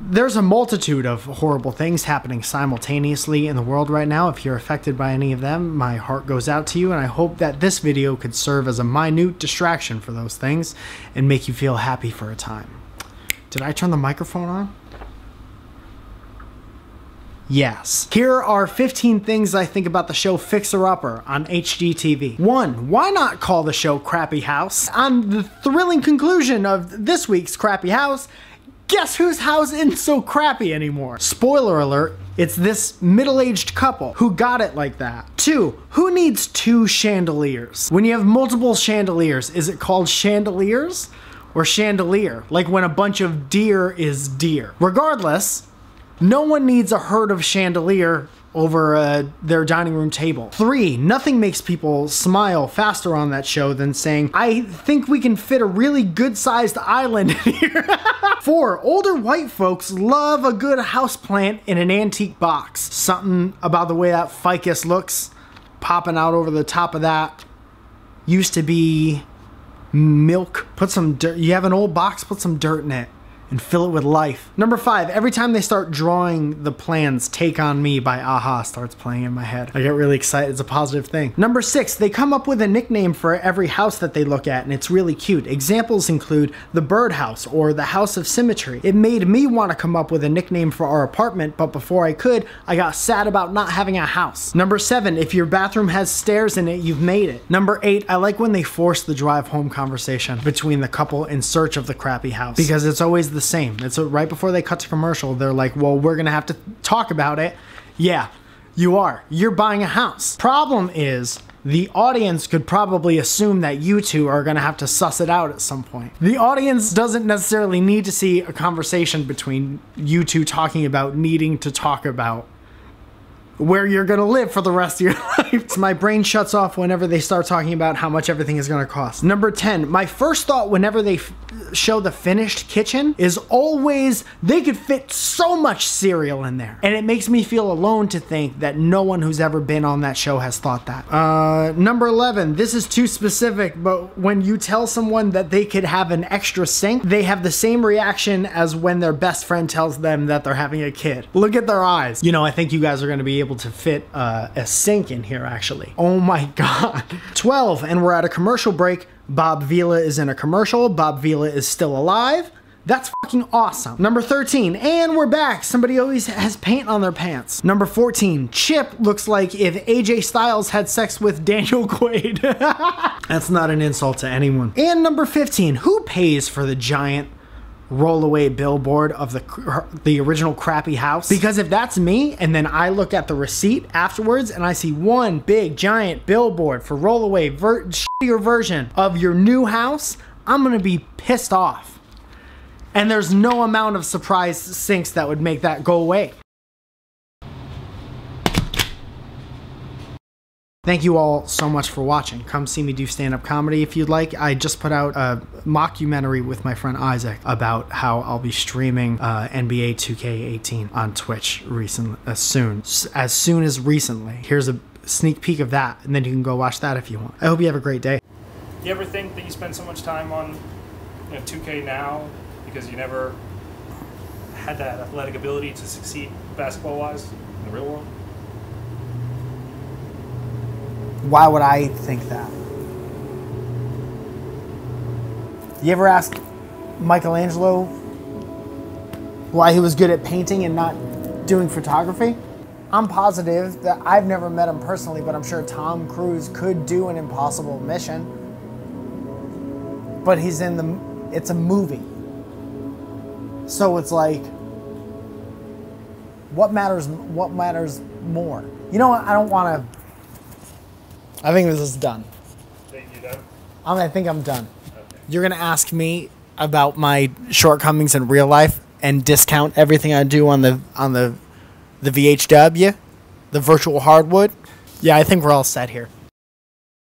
There's a multitude of horrible things happening simultaneously in the world right now. If you're affected by any of them, my heart goes out to you, and I hope that this video could serve as a minute distraction for those things and make you feel happy for a time. Did I turn the microphone on? Yes. Here are 15 things I think about the show Fixer Upper on HGTV. 1. Why not call the show Crappy House? On the thrilling conclusion of this week's Crappy House, guess whose house isn't so crappy anymore? Spoiler alert, it's this middle-aged couple who got it like that. 2. Who needs 2 chandeliers? When you have multiple chandeliers, is it called chandeliers or chandelier? Like when a bunch of deer is deer. Regardless, no one needs a herd of chandelier over their dining room table. 3. Nothing makes people smile faster on that show than saying, I think we can fit a really good-sized island in here. 4. Older white folks love a good houseplant in an antique box. Something about the way that ficus looks, popping out over the top of that. Used to be milk. Put some dirt. You have an old box, put some dirt in it and fill it with life. Number 5, every time they start drawing the plans, Take On Me by Aha starts playing in my head. I get really excited, it's a positive thing. Number 6, they come up with a nickname for every house that they look at, and it's really cute. Examples include the Birdhouse or the House of Symmetry. It made me want to come up with a nickname for our apartment, but before I could, I got sad about not having a house. Number 7, if your bathroom has stairs in it, you've made it. Number 8, I like when they force the drive home conversation between the couple in search of the crappy house, because it's always the same. It's right before they cut to commercial, they're like, well, we're gonna have to talk about it. Yeah, you are. You're buying a house. Problem is, the audience could probably assume that you two are gonna have to suss it out at some point. The audience doesn't necessarily need to see a conversation between you two talking about needing to talk about where you're gonna live for the rest of your life. So my brain shuts off whenever they start talking about how much everything is gonna cost. Number 10, my first thought whenever they show the finished kitchen is always, they could fit so much cereal in there. And it makes me feel alone to think that no one who's ever been on that show has thought that. Number 11, this is too specific, but when you tell someone that they could have an extra sink, they have the same reaction as when their best friend tells them that they're having a kid. Look at their eyes. You know, I think you guys are gonna be able to fit a sink in here, actually. Oh my God. 12, and we're at a commercial break. Bob Vila is in a commercial. Bob Vila is still alive. That's fucking awesome. Number 13, and we're back. Somebody always has paint on their pants. Number 14, Chip looks like if AJ Styles had sex with Daniel Quaid. That's not an insult to anyone. And number 15, who pays for the giant rollaway billboard of the original crappy house? Because if that's me and then I look at the receipt afterwards and I see one big giant billboard for rollaway shittier version of your new house, I'm gonna be pissed off. And there's no amount of surprise sinks that would make that go away. Thank you all so much for watching. Come see me do stand-up comedy if you'd like. I just put out a mockumentary with my friend Isaac about how I'll be streaming NBA 2K18 on Twitch as soon as recently. Here's a sneak peek of that, and then you can go watch that if you want. I hope you have a great day. You ever think that you spend so much time on 2K now because you never had that athletic ability to succeed basketball-wise in the real world? Why would I think that? You ever ask Michelangelo why he was good at painting and not doing photography? I'm positive that I've never met him personally, but I'm sure Tom Cruise could do an impossible mission. But he's in it's a movie. So it's like, what matters more? You know what, I don't want to, I think this is done. Think you done? I think I'm done. Okay. You're gonna ask me about my shortcomings in real life and discount everything I do on the VHW, the virtual hardwood. Yeah, I think we're all set here.